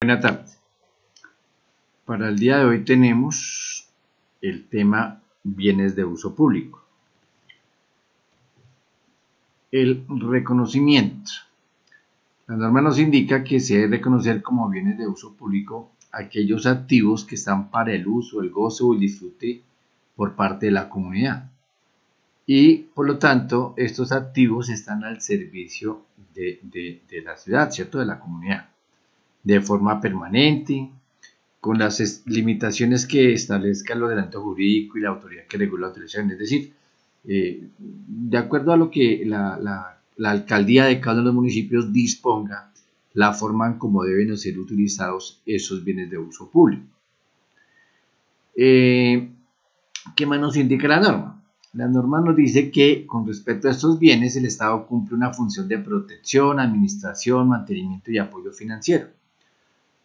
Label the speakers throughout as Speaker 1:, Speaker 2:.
Speaker 1: Buenas tardes. Para el día de hoy tenemos el tema bienes de uso público. El reconocimiento. La norma nos indica que se debe reconocer como bienes de uso público aquellos activos que están para el uso, el gozo o el disfrute por parte de la comunidad. Y por lo tanto, estos activos están al servicio de la ciudad, ¿cierto? De la comunidad, de forma permanente, con las limitaciones que establezca el ordenamiento jurídico y la autoridad que regula la utilización. Es decir, de acuerdo a lo que la alcaldía de cada uno de los municipios disponga, la forma en cómo deben ser utilizados esos bienes de uso público. ¿Qué más nos indica la norma? La norma nos dice que con respecto a estos bienes el Estado cumple una función de protección, administración, mantenimiento y apoyo financiero.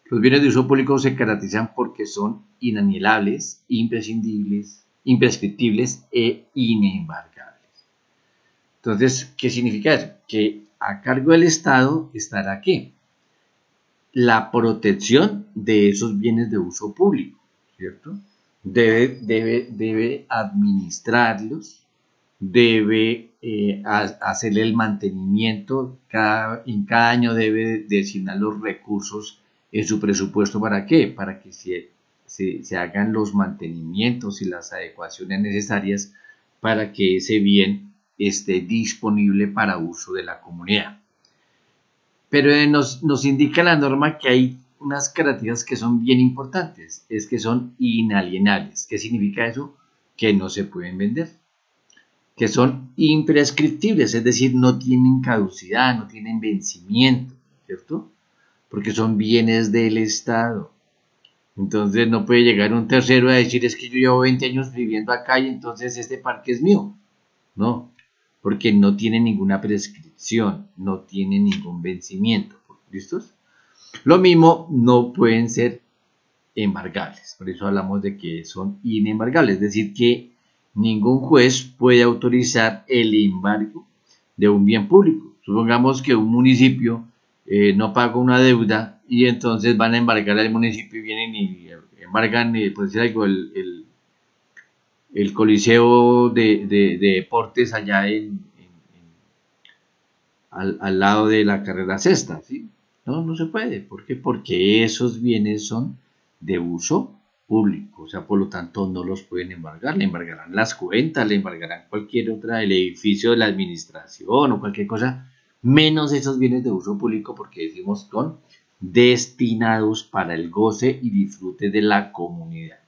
Speaker 1: Los bienes de uso público se caracterizan porque son inanielables, imprescindibles, imprescriptibles e inembargables. Entonces, ¿qué significa eso? Que a cargo del Estado estará ¿qué? La protección de esos bienes de uso público, ¿cierto? Debe administrarlos, debe hacerle el mantenimiento, en cada año debe designar los recursos en su presupuesto. ¿Para qué? Para que se hagan los mantenimientos y las adecuaciones necesarias para que ese bien esté disponible para uso de la comunidad. Pero nos indica la norma que hay unas características que son bien importantes, es que son inalienables. ¿Qué significa eso? Que no se pueden vender, que son imprescriptibles, es decir, no tienen caducidad, no tienen vencimiento, ¿cierto? Porque son bienes del Estado. Entonces no puede llegar un tercero a decir, es que yo llevo 20 años viviendo acá y entonces este parque es mío. No, porque no tiene ninguna prescripción, no tiene ningún vencimiento. ¿Listos? Lo mismo, no pueden ser embargables, por eso hablamos de que son inembargables, es decir, que ningún juez puede autorizar el embargo de un bien público. Supongamos que un municipio no paga una deuda y entonces van a embargar al municipio y vienen y embargan, por decir algo, el coliseo de deportes allá al lado de la carrera sexta, ¿sí? No se puede. ¿Por qué? Porque esos bienes son de uso público, o sea, por lo tanto no los pueden embargar. Le embargarán las cuentas, le embargarán cualquier otra, el edificio de la administración o cualquier cosa, menos esos bienes de uso público, porque decimos son destinados para el goce y disfrute de la comunidad.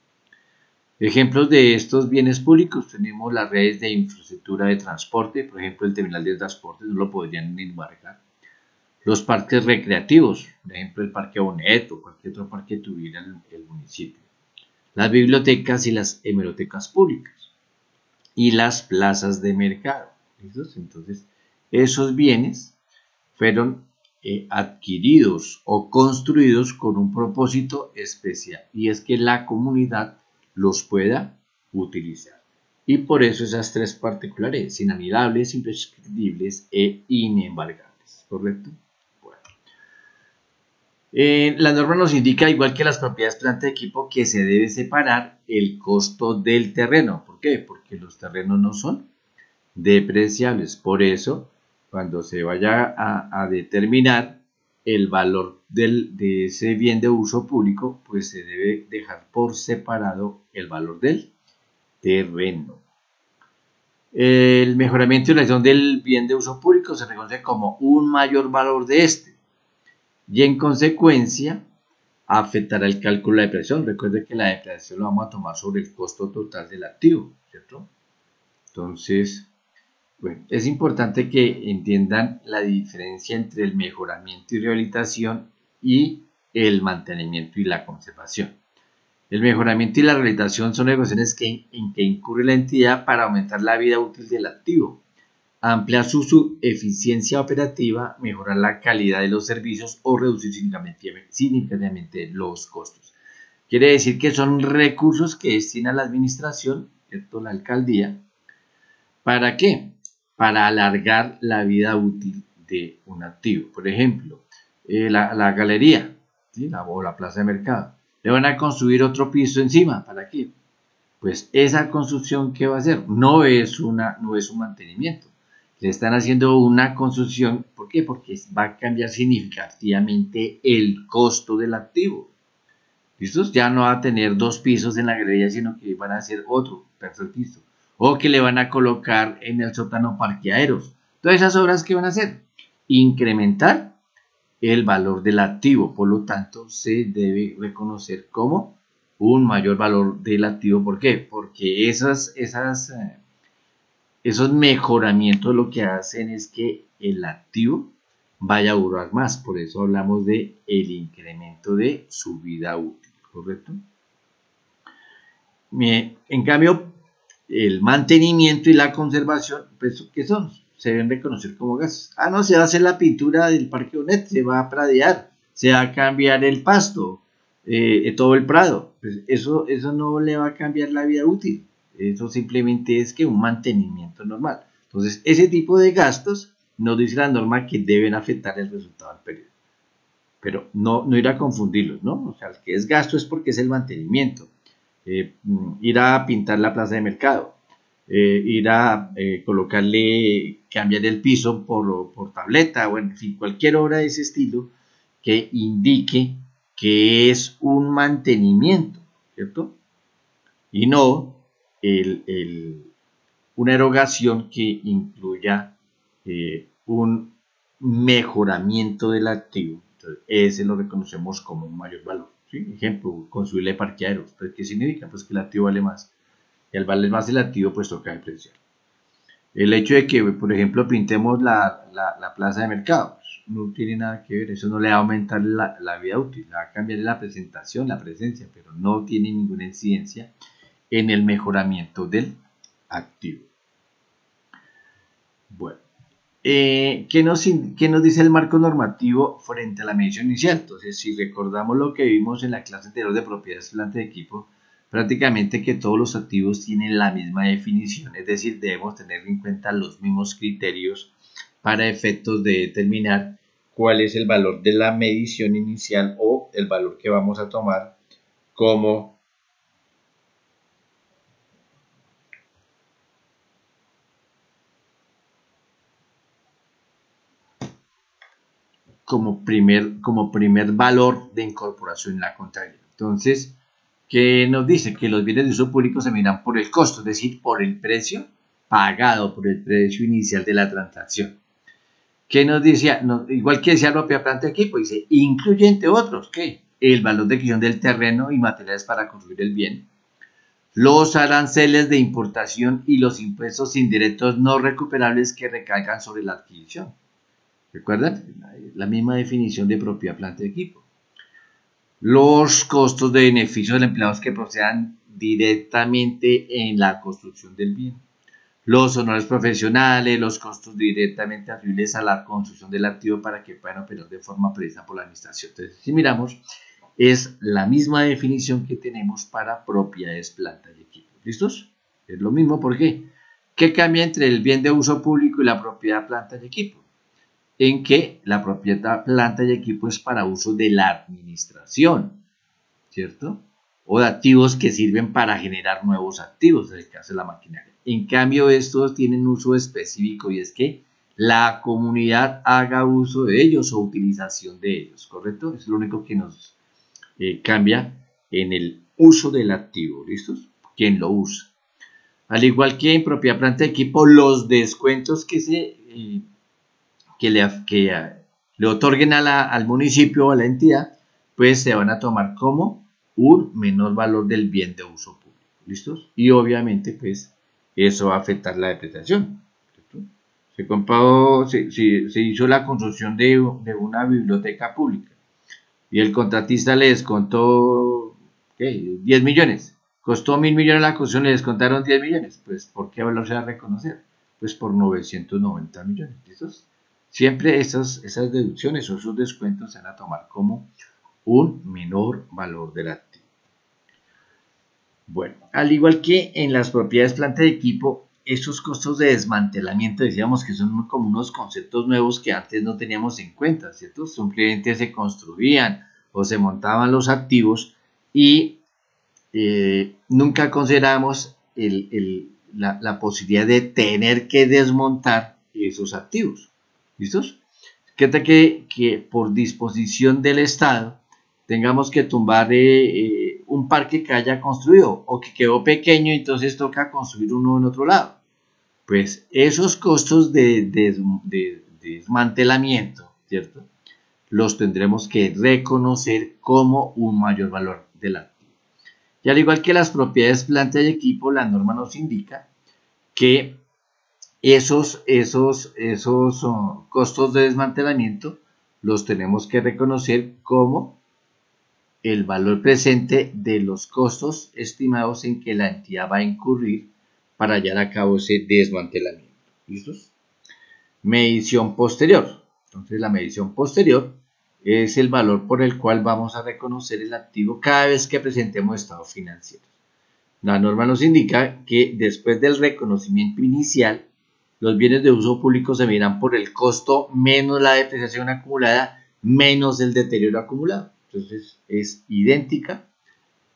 Speaker 1: Ejemplos de estos bienes públicos tenemos las redes de infraestructura de transporte, por ejemplo el terminal de transporte no lo podrían embargar. Los parques recreativos, por ejemplo el Parque Bonet o cualquier otro parque que tuviera el municipio. Las bibliotecas y las hemerotecas públicas. Y las plazas de mercado. ¿Listos? Entonces, esos bienes fueron adquiridos o construidos con un propósito especial. Y es que la comunidad los pueda utilizar. Y por eso esas tres particulares, inanielables, imprescriptibles e inembargables. ¿Correcto? La norma nos indica, igual que las propiedades planta de equipo, que se debe separar el costo del terreno. ¿Por qué? Porque los terrenos no son depreciables. Por eso, cuando se vaya a determinar el valor de ese bien de uso público, pues se debe dejar por separado el valor del terreno. El mejoramiento y realización del bien de uso público se reconoce como un mayor valor de este. Y en consecuencia afectará el cálculo de la depreciación. Recuerde que la depreciación lo vamos a tomar sobre el costo total del activo, ¿cierto? Entonces, bueno, es importante que entiendan la diferencia entre el mejoramiento y rehabilitación y el mantenimiento y la conservación. El mejoramiento y la rehabilitación son negociaciones en que incurre la entidad para aumentar la vida útil del activo, ampliar su eficiencia operativa, mejorar la calidad de los servicios o reducir significativamente los costos. Quiere decir que son recursos que destina la administración, ¿cierto? La alcaldía. ¿Para qué? Para alargar la vida útil de un activo. Por ejemplo, la galería ¿sí? O la plaza de mercado. Le van a construir otro piso encima. ¿Para qué? Pues esa construcción, ¿qué va a hacer? No es un mantenimiento. Le están haciendo una construcción. ¿Por qué? Porque va a cambiar significativamente el costo del activo. ¿Listos? Ya no va a tener 2 pisos en la galería, sino que van a hacer otro, tercer piso. O que le van a colocar en el sótano parqueaderos. Todas esas obras, ¿qué van a hacer? Incrementar el valor del activo. Por lo tanto, se debe reconocer como un mayor valor del activo. ¿Por qué? Porque esos mejoramientos lo que hacen es que el activo vaya a durar más. Por eso hablamos de el incremento de su vida útil, ¿correcto? En cambio, el mantenimiento y la conservación, pues, ¿qué son? Se deben reconocer como gastos. No, se va a hacer la pintura del Parque Bonet, se va a pradear, se va a cambiar el pasto, todo el prado. Pues eso no le va a cambiar la vida útil. Eso simplemente es que un mantenimiento normal. Entonces, ese tipo de gastos nos dice la norma que deben afectar el resultado del periodo. Pero no ir a confundirlos, ¿no? O sea, el que es gasto es porque es el mantenimiento. Ir a pintar la plaza de mercado, ir a cambiar el piso por tableta, o en fin, cualquier obra de ese estilo que indique que es un mantenimiento, ¿cierto? Y no una erogación que incluya un mejoramiento del activo. Entonces, ese lo reconocemos como un mayor valor. ¿Sí? Ejemplo, construirle parqueaderos. ¿Pues qué significa? Pues que el activo vale más. Y al valer más el activo, pues toca depreciar. El hecho de que, por ejemplo, pintemos la plaza de mercado, pues no tiene nada que ver. Eso no le va a aumentar la vida útil. Le va a cambiar la presentación, la presencia, pero no tiene ninguna incidencia en el mejoramiento del activo. Bueno. ¿Qué nos dice el marco normativo frente a la medición inicial? Entonces, si recordamos lo que vimos en la clase anterior de propiedades, planta de equipo, prácticamente que todos los activos tienen la misma definición, es decir, debemos tener en cuenta los mismos criterios para efectos de determinar cuál es el valor de la medición inicial o el valor que vamos a tomar como primer valor de incorporación en la contabilidad. Entonces, ¿qué nos dice? Que los bienes de uso público se miran por el costo, es decir, por el precio pagado, por el precio inicial de la transacción. ¿Qué nos decía? Igual que decía la propia planta de equipo, dice, incluye entre otros, ¿qué? El valor de adquisición del terreno y materiales para construir el bien, los aranceles de importación y los impuestos indirectos no recuperables que recaigan sobre la adquisición. ¿Recuerdan? La misma definición de propiedad, planta de equipo. Los costos de beneficio de los empleados que procedan directamente en la construcción del bien. Los honores profesionales, los costos directamente atribuibles a la construcción del activo para que puedan operar de forma prevista por la administración. Entonces, si miramos, es la misma definición que tenemos para propiedades, planta y equipo. ¿Listos? Es lo mismo, ¿por qué? ¿Qué cambia entre el bien de uso público y la propiedad, planta y equipo? En que la propiedad, planta y equipo es para uso de la administración, ¿cierto? O de activos que sirven para generar nuevos activos, en el caso de la maquinaria. En cambio, estos tienen uso específico y es que la comunidad haga uso de ellos o utilización de ellos, ¿correcto? Es lo único que nos cambia en el uso del activo, ¿listos? ¿Quién lo usa? Al igual que en propiedad, planta y equipo, los descuentos que le otorguen al municipio o a la entidad, pues se van a tomar como un menor valor del bien de uso público. ¿Listos? Y obviamente, pues, eso va a afectar la depreciación. Se hizo la construcción de una biblioteca pública y el contratista le descontó 10 millones. Costó 1.000 millones la construcción, le descontaron 10 millones. Pues, ¿por qué valor se va a reconocer? Pues por 990 millones. ¿Listos? Siempre esas deducciones o esos descuentos se van a tomar como un menor valor del activo. Bueno, al igual que en las propiedades, planta de equipo, estos costos de desmantelamiento, decíamos que son como unos conceptos nuevos que antes no teníamos en cuenta, ¿cierto? Simplemente se construían o se montaban los activos y nunca consideramos la posibilidad de tener que desmontar esos activos. ¿Listos? ¿Qué tal que por disposición del Estado tengamos que tumbar un parque que haya construido o que quedó pequeño y entonces toca construir uno en otro lado? Pues esos costos de desmantelamiento, ¿cierto?, los tendremos que reconocer como un mayor valor del activo. Y al igual que las propiedades, planta y equipo, la norma nos indica que esos costos de desmantelamiento los tenemos que reconocer como el valor presente de los costos estimados en que la entidad va a incurrir para llevar a cabo ese desmantelamiento. ¿Listos? Medición posterior. Entonces la medición posterior es el valor por el cual vamos a reconocer el activo cada vez que presentemos estados financieros. La norma nos indica que después del reconocimiento inicial, los bienes de uso público se miran por el costo menos la depreciación acumulada menos el deterioro acumulado. Entonces es idéntica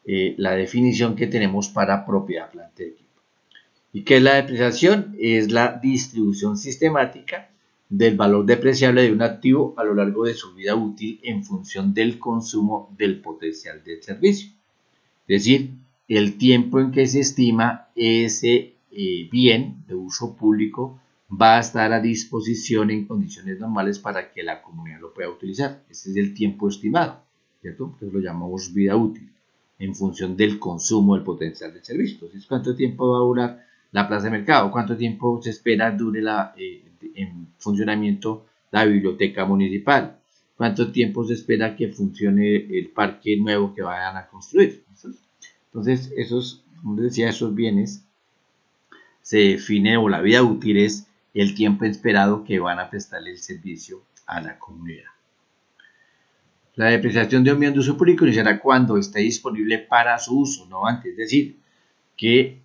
Speaker 1: la definición que tenemos para propiedad, planta y equipo. ¿Y qué es la depreciación? Es la distribución sistemática del valor depreciable de un activo a lo largo de su vida útil en función del consumo del potencial del servicio. Es decir, el tiempo en que se estima ese bien de uso público va a estar a disposición en condiciones normales para que la comunidad lo pueda utilizar. Ese es el tiempo estimado, ¿cierto? Entonces lo llamamos vida útil en función del consumo del potencial del servicio. Entonces, ¿cuánto tiempo va a durar la plaza de mercado? ¿Cuánto tiempo se espera dure en funcionamiento la biblioteca municipal? ¿Cuánto tiempo se espera que funcione el parque nuevo que vayan a construir? Entonces, como les decía, esos bienes se define, o la vida útil es el tiempo esperado que van a prestarle el servicio a la comunidad. La depreciación de un bien de uso público iniciará cuando esté disponible para su uso, no antes. Es decir, que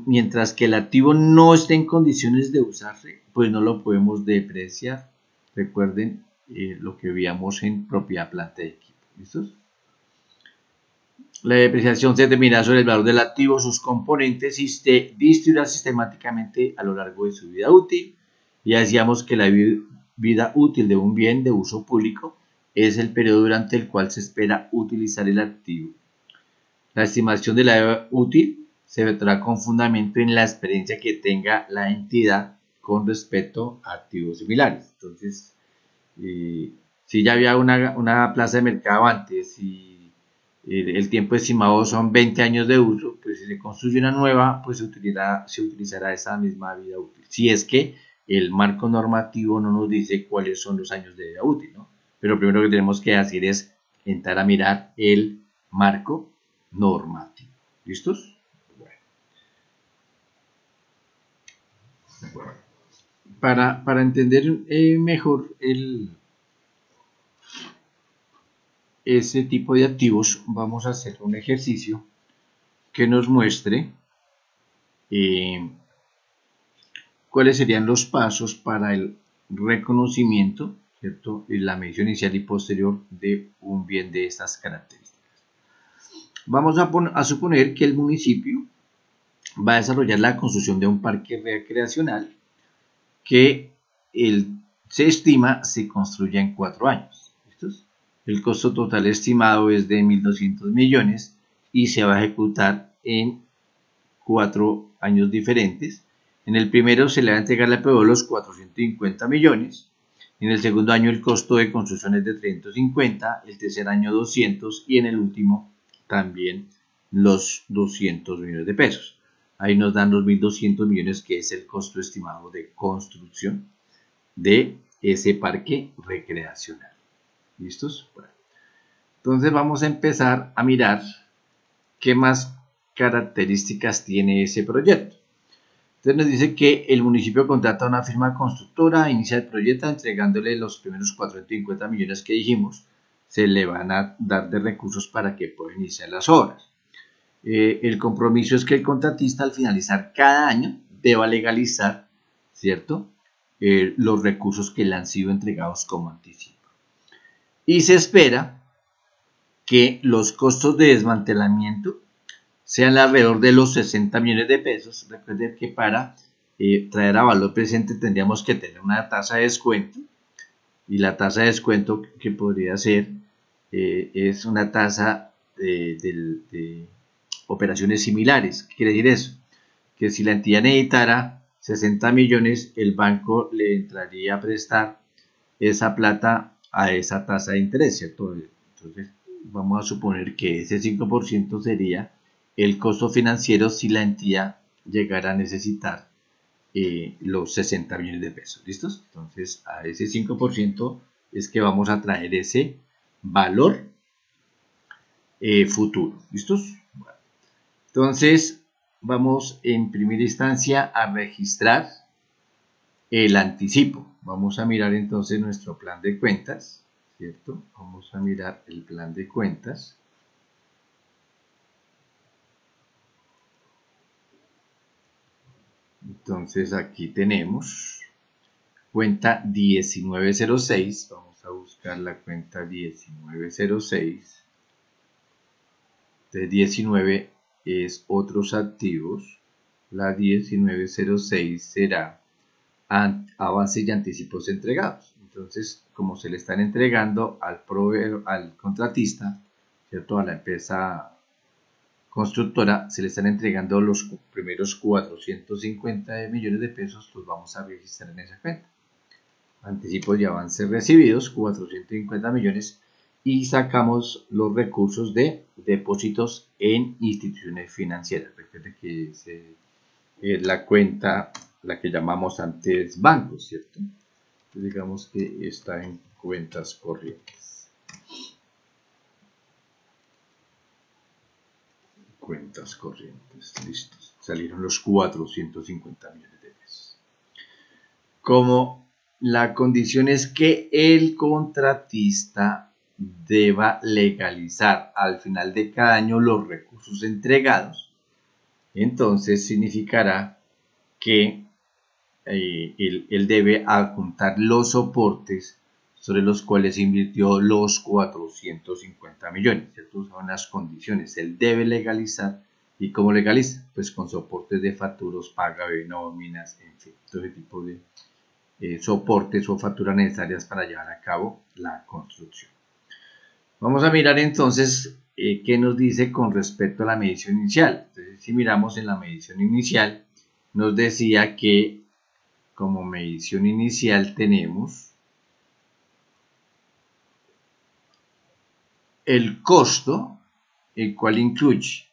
Speaker 1: mientras que el activo no esté en condiciones de usarse, pues no lo podemos depreciar. Recuerden lo que veíamos en propiedad, planta y equipo. ¿Listos? La depreciación se determina sobre el valor del activo, sus componentes, y se distribuirá sistemáticamente a lo largo de su vida útil. Y decíamos que la vida útil de un bien de uso público es el periodo durante el cual se espera utilizar el activo. La estimación de la vida útil se efectuará con fundamento en la experiencia que tenga la entidad con respecto a activos similares. Entonces, si ya había una plaza de mercado antes y el tiempo estimado son 20 años de uso, pues si se construye una nueva, pues se utilizará esa misma vida útil. Si es que el marco normativo no nos dice cuáles son los años de vida útil, ¿no? Pero lo primero que tenemos que hacer es entrar a mirar el marco normativo. ¿Listos? Bueno. Para entender mejor ese tipo de activos, vamos a hacer un ejercicio que nos muestre cuáles serían los pasos para el reconocimiento, ¿cierto?, y la medición inicial y posterior de un bien de estas características. Vamos a suponer que el municipio va a desarrollar la construcción de un parque recreacional que se estima se construya en 4 años. ¿Listos? El costo total estimado es de 1.200 millones y se va a ejecutar en 4 años diferentes. En el primero se le va a entregar la PO los 450 millones. En el segundo año el costo de construcción es de 350, el tercer año 200 y en el último también los 200 millones de pesos. Ahí nos dan los 1.200 millones, que es el costo estimado de construcción de ese parque recreacional. ¿Listos? Bueno, entonces vamos a empezar a mirar qué más características tiene ese proyecto. Entonces nos dice que el municipio contrata a una firma constructora, inicia el proyecto entregándole los primeros 450 millones que dijimos, se le van a dar de recursos para que pueda iniciar las obras. El compromiso es que el contratista al finalizar cada año deba legalizar, ¿cierto?, los recursos que le han sido entregados como anticipo. Y se espera que los costos de desmantelamiento sean alrededor de los 60 millones de pesos. Recuerden que para traer a valor presente tendríamos que tener una tasa de descuento, y la tasa de descuento que podría ser es una tasa de operaciones similares. ¿Qué quiere decir eso? Que si la entidad necesitara 60 millones, el banco le entraría a prestar esa plata a esa tasa de interés, ¿cierto? Entonces vamos a suponer que ese 5% sería el costo financiero si la entidad llegara a necesitar los 60 millones de pesos. ¿Listos? Entonces a ese 5% es que vamos a traer ese valor futuro. ¿Listos? Bueno, entonces vamos en primera instancia a registrar el anticipo. Vamos a mirar entonces nuestro plan de cuentas, ¿cierto? Vamos a mirar el plan de cuentas. Entonces aquí tenemos cuenta 1906. Vamos a buscar la cuenta 1906. De 19 es otros activos. La 1906 será avances y anticipos entregados. Entonces, como se le están entregando al proveedor, al contratista, ¿cierto? A la empresa constructora, se le están entregando los primeros 450 millones de pesos, los vamos a registrar en esa cuenta. Anticipos y avances recibidos, 450 millones, y sacamos los recursos de depósitos en instituciones financieras. Recuerden que es la cuenta, la que llamamos antes bancos, ¿cierto? Entonces digamos que está en cuentas corrientes. Cuentas corrientes, listos. Salieron los 450 millones de pesos. Como la condición es que el contratista deba legalizar al final de cada año los recursos entregados, entonces significará que él debe adjuntar los soportes sobre los cuales invirtió los 450 millones, ¿cierto? Son las condiciones. Él debe legalizar. ¿Y cómo legaliza? Pues con soportes de facturas, paga de nóminas, en fin, todo ese tipo de soportes o facturas necesarias para llevar a cabo la construcción. Vamos a mirar entonces qué nos dice con respecto a la medición inicial. Entonces, si miramos en la medición inicial, nos decía que como medición inicial tenemos el costo, el cual incluye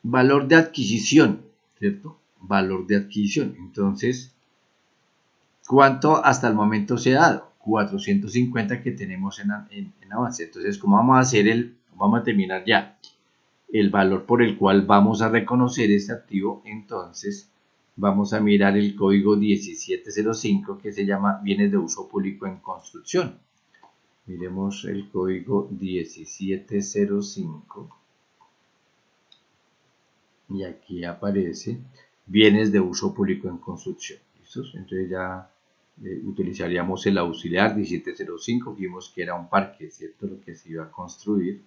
Speaker 1: valor de adquisición, ¿cierto? Valor de adquisición. Entonces, ¿cuánto hasta el momento se ha dado? 450 que tenemos en avance. Entonces, ¿cómo vamos a hacer vamos a terminar ya el valor por el cual vamos a reconocer este activo? Entonces, vamos a mirar el código 1705 que se llama bienes de uso público en construcción. Miremos el código 1705 y aquí aparece bienes de uso público en construcción. ¿Listos? Entonces ya utilizaríamos el auxiliar 1705, vimos que era un parque, ¿cierto? Lo que se iba a construir.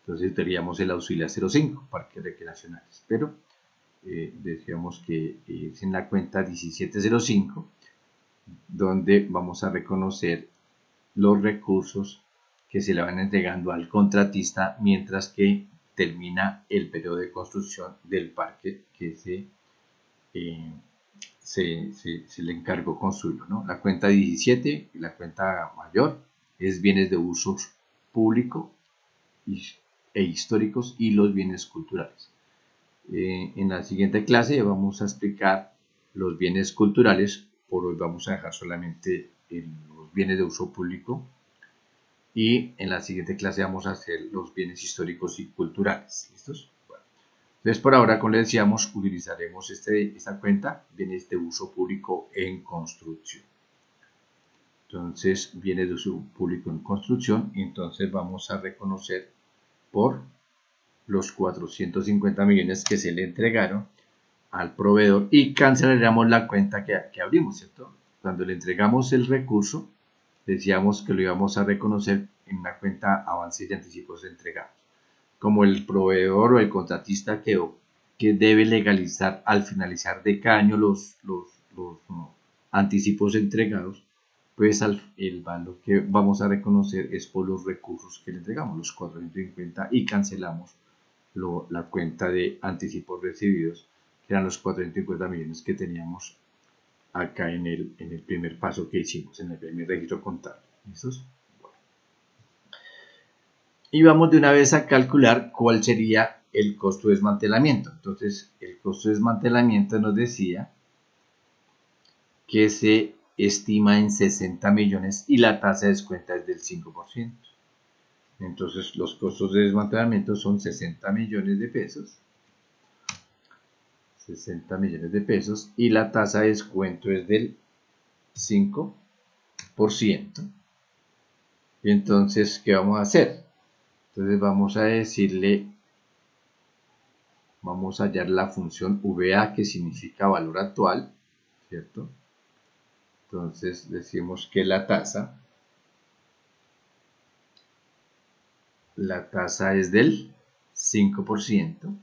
Speaker 1: Entonces tendríamos el auxiliar 05, parques recreacionales, pero decíamos que es en la cuenta 1705 donde vamos a reconocer los recursos que se le van entregando al contratista mientras que termina el periodo de construcción del parque que se le encargó construirlo, ¿no? La cuenta 17, la cuenta mayor, es bienes de uso público e históricos y los bienes culturales. En la siguiente clase vamos a explicar los bienes culturales. Por hoy vamos a dejar solamente los bienes de uso público y en la siguiente clase vamos a hacer los bienes históricos y culturales. ¿Listos? Bueno, entonces por ahora, como les decíamos, utilizaremos esta cuenta, bienes de uso público en construcción. Entonces, bienes de uso público en construcción, y entonces vamos a reconocer por los 450 millones que se le entregaron al proveedor y cancelaremos la cuenta que abrimos, ¿cierto? Cuando le entregamos el recurso, decíamos que lo íbamos a reconocer en una cuenta avances y anticipos entregados. Como el proveedor o el contratista que debe legalizar al finalizar de cada año los anticipos entregados, pues el valor que vamos a reconocer es por los recursos que le entregamos, los 450, y cancelamos la cuenta de anticipos recibidos, que eran los 450 millones que teníamos acá en el primer paso que hicimos, en el primer registro contable. ¿Listos? Bueno. Y vamos de una vez a calcular cuál sería el costo de desmantelamiento. Entonces, el costo de desmantelamiento nos decía que se estima en 60 millones y la tasa de descuento es del 5%. Entonces, los costos de desmantelamiento son 60 millones de pesos. 60 millones de pesos y la tasa de descuento es del 5%. Y entonces, ¿qué vamos a hacer? Entonces vamos a decirle, vamos a hallar la función VA, que significa valor actual, ¿cierto? Entonces decimos que la tasa es del 5%.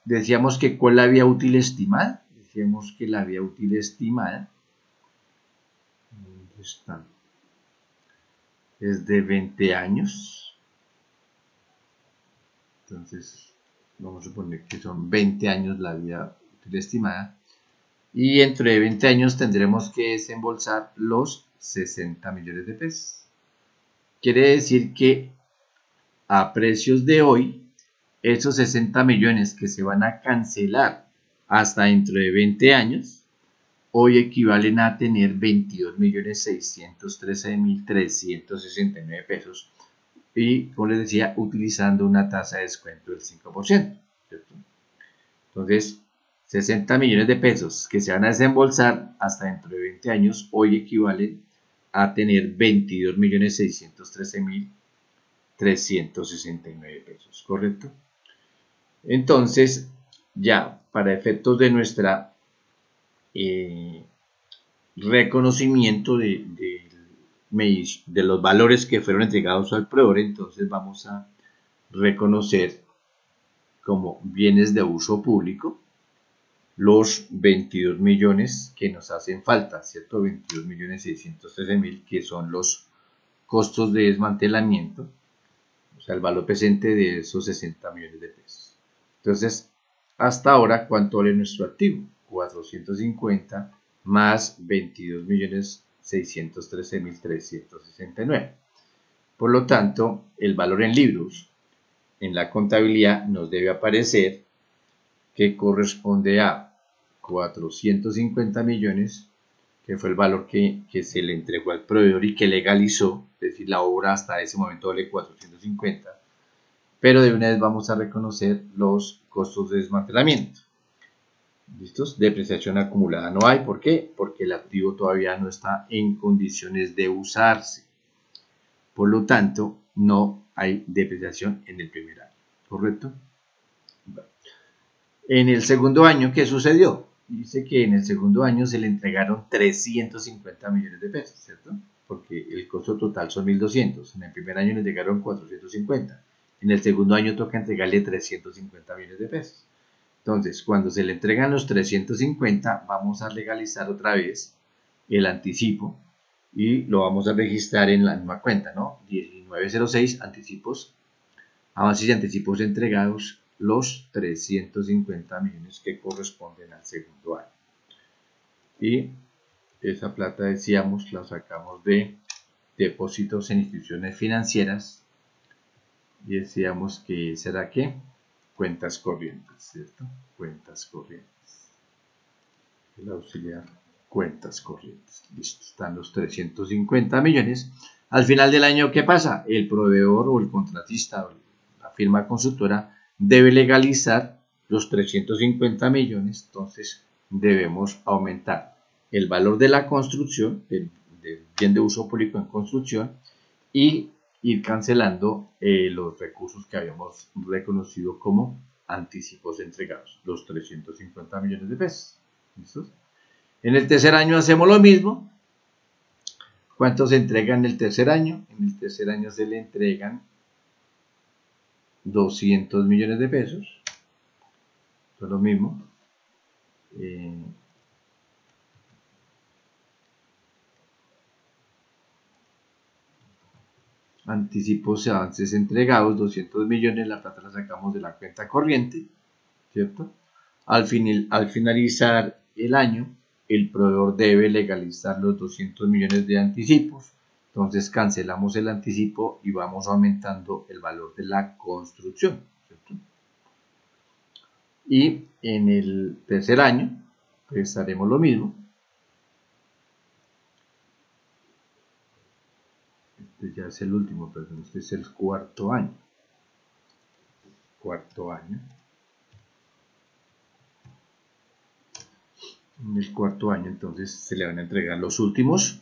Speaker 1: Decíamos que ¿cuál la vía útil estimada? Decíamos que la vía útil estimada, ¿dónde está? Es de 20 años. Entonces vamos a suponer que son 20 años la vía útil estimada. Y dentro de 20 años tendremos que desembolsar los 60 millones de pesos. Quiere decir que a precios de hoy, esos 60 millones que se van a cancelar hasta dentro de 20 años, hoy equivalen a tener 22.613.369 pesos. Y, como les decía, utilizando una tasa de descuento del 5%. ¿Cierto? Entonces, 60 millones de pesos que se van a desembolsar hasta dentro de 20 años, hoy equivalen a tener 22.613.369 pesos, ¿correcto? Entonces, ya para efectos de nuestra reconocimiento de los valores que fueron entregados al proveedor, entonces vamos a reconocer como bienes de uso público los 22 millones que nos hacen falta, ¿cierto? 22.613.000, que son los costos de desmantelamiento, o sea, el valor presente de esos 60 millones de pesos. Entonces, hasta ahora, ¿cuánto vale nuestro activo? 450 más 22.613.369. Por lo tanto, el valor en libros en la contabilidad nos debe aparecer que corresponde a 450 millones, que fue el valor que se le entregó al proveedor y que legalizó, es decir, la obra hasta ese momento vale 450, pero de una vez vamos a reconocer los costos de desmantelamiento. ¿Listos? Depreciación acumulada no hay, ¿por qué? Porque el activo todavía no está en condiciones de usarse, por lo tanto no hay depreciación en el primer año, ¿correcto? Bueno. En el segundo año, ¿qué sucedió? Dice que en el segundo año se le entregaron 350 millones de pesos, ¿cierto? Porque el costo total son 1.200. En el primer año le entregaron 450. En el segundo año toca entregarle 350 millones de pesos. Entonces, cuando se le entregan los 350, vamos a legalizar otra vez el anticipo y lo vamos a registrar en la misma cuenta, ¿no? 1906, anticipos, avances y anticipos entregados, los 350 millones que corresponden al segundo año. Y esa plata, decíamos, la sacamos de depósitos en instituciones financieras y decíamos que será que cuentas corrientes, ¿cierto? Cuentas corrientes. El auxiliar, cuentas corrientes. Listo, están los 350 millones. Al final del año, ¿qué pasa? El proveedor o el contratista o la firma consultora debe legalizar los 350 millones, entonces debemos aumentar el valor de la construcción, del bien de uso público en construcción, y ir cancelando los recursos que habíamos reconocido como anticipos entregados, los 350 millones de pesos. ¿Listos? En el tercer año hacemos lo mismo. ¿Cuánto se entrega en el tercer año? En el tercer año se le entregan 200 millones de pesos. Eso es lo mismo. Anticipos y avances entregados, 200 millones, la plata la sacamos de la cuenta corriente, ¿cierto? Al finalizar el año, el proveedor debe legalizar los 200 millones de anticipos. Entonces cancelamos el anticipo y vamos aumentando el valor de la construcción, ¿cierto? Y en el tercer año, pues haremos lo mismo. Este ya es el último, perdón, este es el cuarto año. En el cuarto año, entonces, se le van a entregar los últimos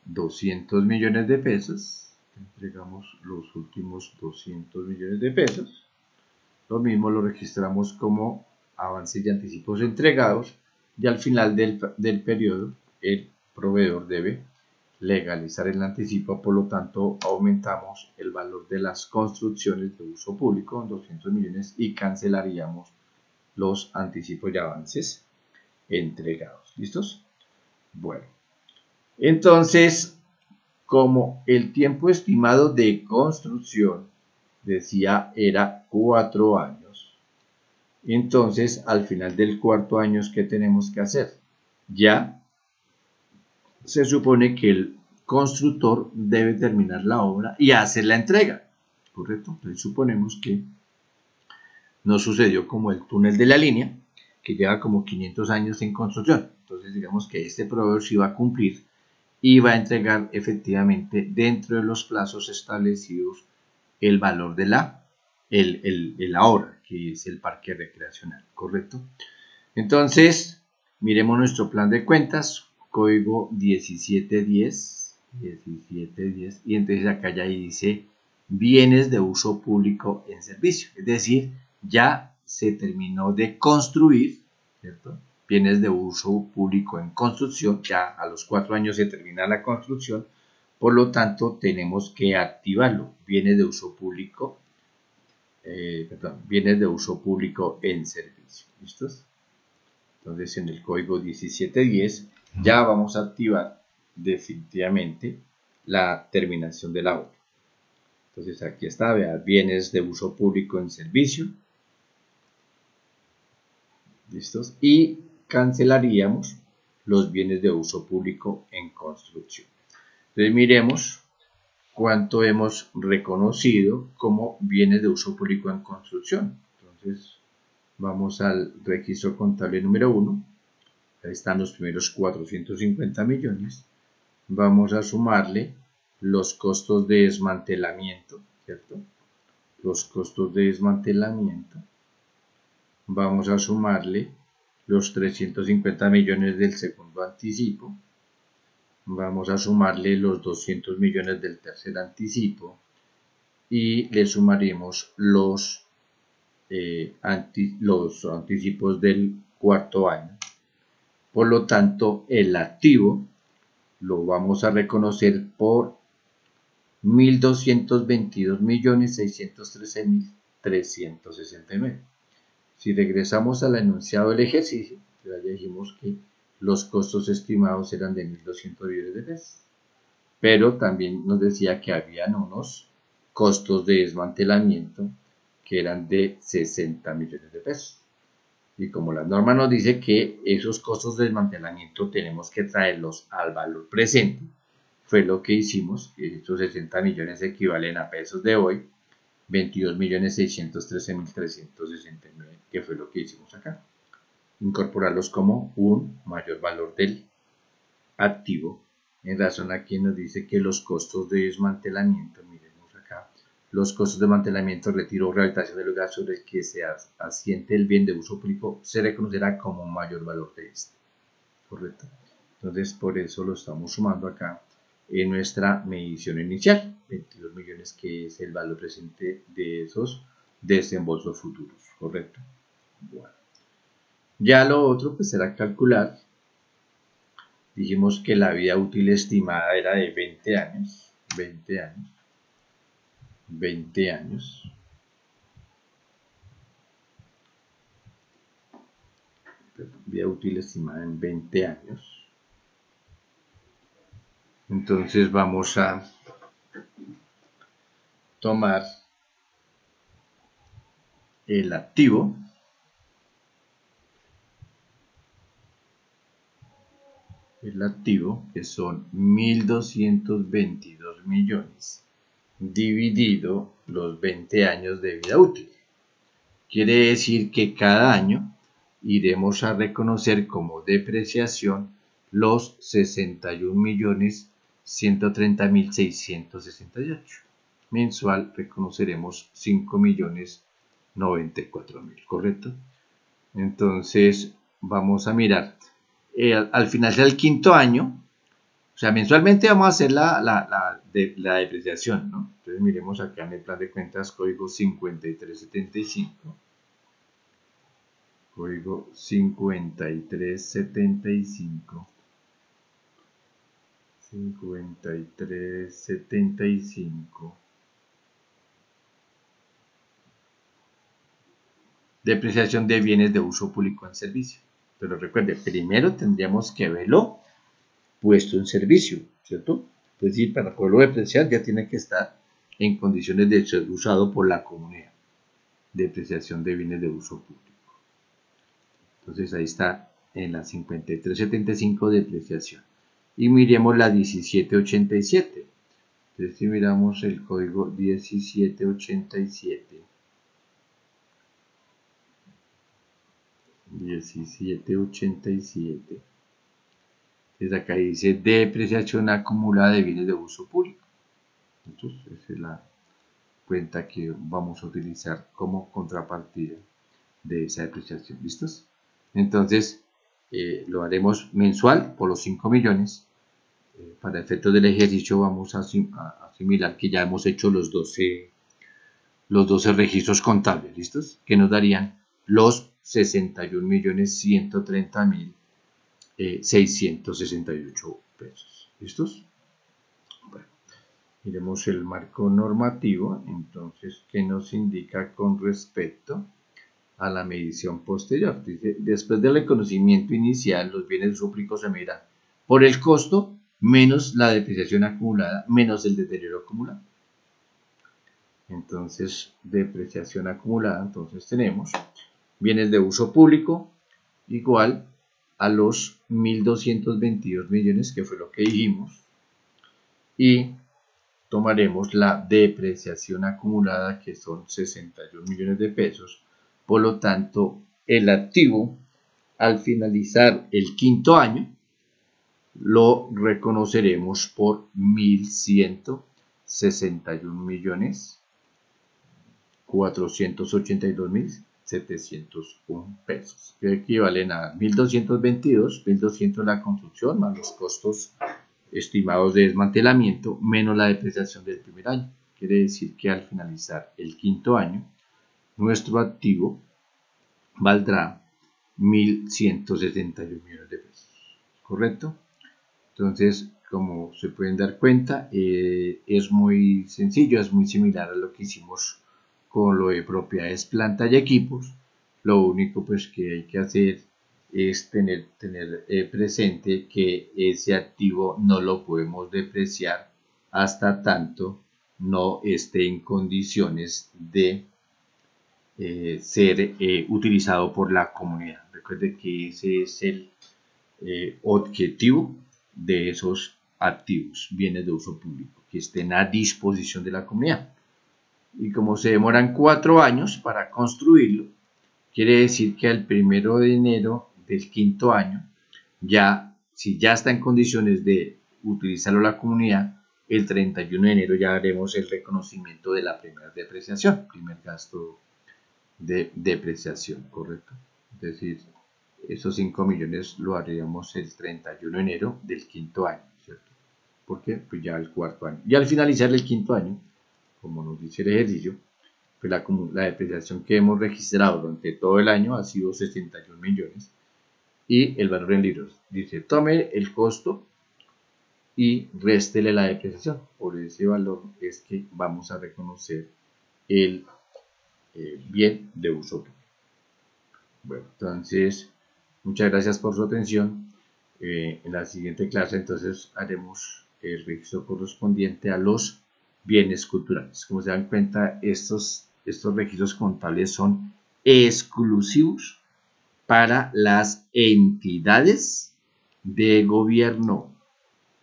Speaker 1: 200 millones de pesos. Entregamos los últimos 200 millones de pesos. Lo mismo lo registramos como avances y anticipos entregados. Y al final del periodo, el proveedor debe legalizar el anticipo, por lo tanto aumentamos el valor de las construcciones de uso público en 200 millones y cancelaríamos los anticipos y avances entregados. ¿Listos? Bueno, entonces, como el tiempo estimado de construcción, decía, era 4 años, entonces al final del cuarto año, ¿qué tenemos que hacer? Ya se supone que el constructor debe terminar la obra y hacer la entrega, ¿correcto? Entonces suponemos que no sucedió como el túnel de la línea, que lleva como 500 años en construcción. Entonces digamos que este proveedor sí va a cumplir y va a entregar efectivamente dentro de los plazos establecidos el valor de la obra, que es el parque recreacional, ¿correcto? Entonces, miremos nuestro plan de cuentas, código 1710, y entonces acá ya dice bienes de uso público en servicio, es decir, ya se terminó de construir, ¿cierto? Bienes de uso público en construcción, ya a los 4 años se termina la construcción, por lo tanto tenemos que activarlo, bienes de uso público, bienes de uso público en servicio, ¿listos? Entonces en el código 1710 ya vamos a activar definitivamente la terminación de la obra. Entonces aquí está, vean, bienes de uso público en servicio. ¿Listos? Y cancelaríamos los bienes de uso público en construcción. Entonces miremos cuánto hemos reconocido como bienes de uso público en construcción. Entonces vamos al registro contable número 1. Ahí están los primeros 450 millones. Vamos a sumarle los costos de desmantelamiento, ¿cierto? Los costos de desmantelamiento. Vamos a sumarle los 350 millones del segundo anticipo. Vamos a sumarle los 200 millones del tercer anticipo. Y le sumaremos los anticipos del cuarto año. Por lo tanto, el activo lo vamos a reconocer por 1.222.613.369. Si regresamos al enunciado del ejercicio, ya dijimos que los costos estimados eran de 1.200 millones de pesos. Pero también nos decía que habían unos costos de desmantelamiento que eran de 60 millones de pesos. Y como la norma nos dice que esos costos de desmantelamiento tenemos que traerlos al valor presente, fue lo que hicimos. Estos 60 millones equivalen a pesos de hoy, 22.613.369, que fue lo que hicimos acá. Incorporarlos como un mayor valor del activo, en razón a quien nos dice que los costos de desmantelamiento, miremos acá, los costos de desmantelamiento, retiro o rehabilitación del lugar sobre el que se asiente el bien de uso público se reconocerá como un mayor valor de este, ¿correcto? Entonces por eso lo estamos sumando acá en nuestra medición inicial, 22 millones, que es el valor presente de esos desembolsos futuros, ¿correcto? Bueno. Ya lo otro pues será calcular Dijimos que la vida útil estimada era de 20 años. 20 años. 20 años. Vida útil estimada en 20 años. Entonces vamos a tomar el activo que son 1.222 millones dividido los 20 años de vida útil. Quiere decir que cada año iremos a reconocer como depreciación los 61.130.668. Mensual reconoceremos 5.094.000, ¿correcto? Entonces vamos a mirar. Al final del quinto año, o sea, mensualmente vamos a hacer la depreciación, ¿no? Entonces miremos acá en el plan de cuentas, código 5375. Código 5375. 5375. Depreciación de bienes de uso público en servicio. Pero recuerde, primero tendríamos que verlo puesto en servicio, ¿cierto? Es decir, para poderlo depreciar ya tiene que estar en condiciones de ser usado por la comunidad. Depreciación de bienes de uso público. Entonces ahí está en la 5375 depreciación. Y miremos la 1787. Entonces si miramos el código 1787. 1787. Entonces acá dice depreciación acumulada de bienes de uso público. Entonces esa es la cuenta que vamos a utilizar como contrapartida de esa depreciación. ¿Listos? Entonces lo haremos mensual por los 5 millones. Para efectos del ejercicio vamos a asimilar que ya hemos hecho los 12 registros contables. ¿Listos? Que nos darían los 61.130.668 pesos. ¿Listos? Bueno, miremos el marco normativo. Entonces, ¿qué nos indica con respecto a la medición posterior? Dice, después del reconocimiento inicial, los bienes públicos se miran por el costo menos la depreciación acumulada menos el deterioro acumulado. Entonces, depreciación acumulada, entonces tenemos bienes de uso público igual a los 1.222 millones, que fue lo que dijimos, y tomaremos la depreciación acumulada, que son 61 millones de pesos. Por lo tanto, el activo, al finalizar el quinto año, lo reconoceremos por 1.161 millones 482.701 pesos, que equivalen a 1.222, 1.200 la construcción más los costos estimados de desmantelamiento menos la depreciación del primer año. Quiere decir que al finalizar el quinto año, nuestro activo valdrá 1.171 millones de pesos, ¿correcto? Entonces, como se pueden dar cuenta, es muy sencillo, es muy similar a lo que hicimos con lo de propiedades, planta y equipos. Lo único pues que hay que hacer es tener presente que ese activo no lo podemos depreciar hasta tanto no esté en condiciones de ser utilizado por la comunidad. Recuerde que ese es el objetivo de esos activos, bienes de uso público, que estén a disposición de la comunidad. Y como se demoran 4 años para construirlo, quiere decir que al 1 de enero del quinto año, si ya está en condiciones de utilizarlo la comunidad, el 31 de enero ya haremos el reconocimiento de la primera depreciación, primer gasto de depreciación, ¿correcto? Es decir, esos 5 millones lo haríamos el 31 de enero del quinto año, ¿cierto? Porque pues ya el cuarto año. Y al finalizar el quinto año, como nos dice el ejercicio, pues la depreciación que hemos registrado durante todo el año ha sido 61 millones. y el valor en libros. Dice, tome el costo y réstele la depreciación. Por ese valor es que vamos a reconocer el bien de uso público. Bueno, entonces, muchas gracias por su atención. En la siguiente clase, entonces, haremos el registro correspondiente a los bienes culturales. Como se dan cuenta, estos registros contables son exclusivos para las entidades de gobierno.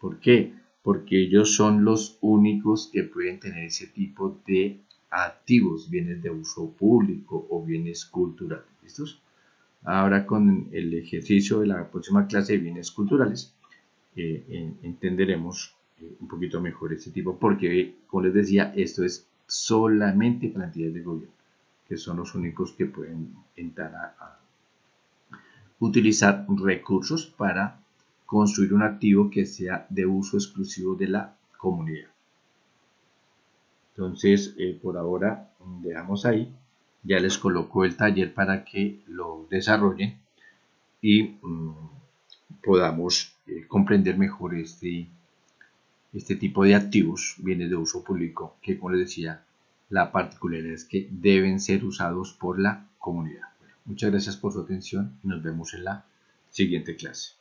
Speaker 1: ¿Por qué? Porque ellos son los únicos que pueden tener ese tipo de activos, bienes de uso público o bienes culturales. ¿Listos? Ahora con el ejercicio de la próxima clase de bienes culturales entenderemos un poquito mejor este tipo, porque como les decía, esto es solamente para entidades de gobierno, que son los únicos que pueden entrar a utilizar recursos para construir un activo que sea de uso exclusivo de la comunidad. Entonces, por ahora dejamos ahí. Ya les coloco el taller para que lo desarrollen y podamos comprender mejor este tipo de activos, bienes de uso público, que como les decía, la particularidad es que deben ser usados por la comunidad. Bueno, muchas gracias por su atención y nos vemos en la siguiente clase.